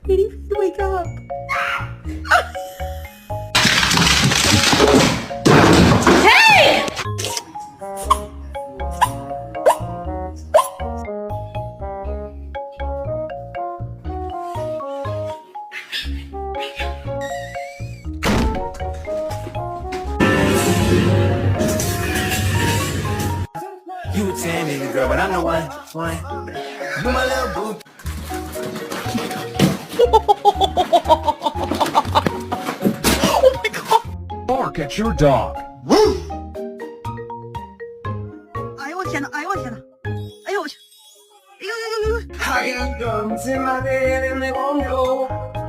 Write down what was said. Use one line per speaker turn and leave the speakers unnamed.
waiting for you to wake up. Hey!
You a 10 nigga girl, but I'm the one. You my little boo.
Oh my god!
Bark at your dog.
哎呦我天呐！哎呦我天呐！哎呦我去！哎呦呦呦呦！
I am going to my bed and they won't go.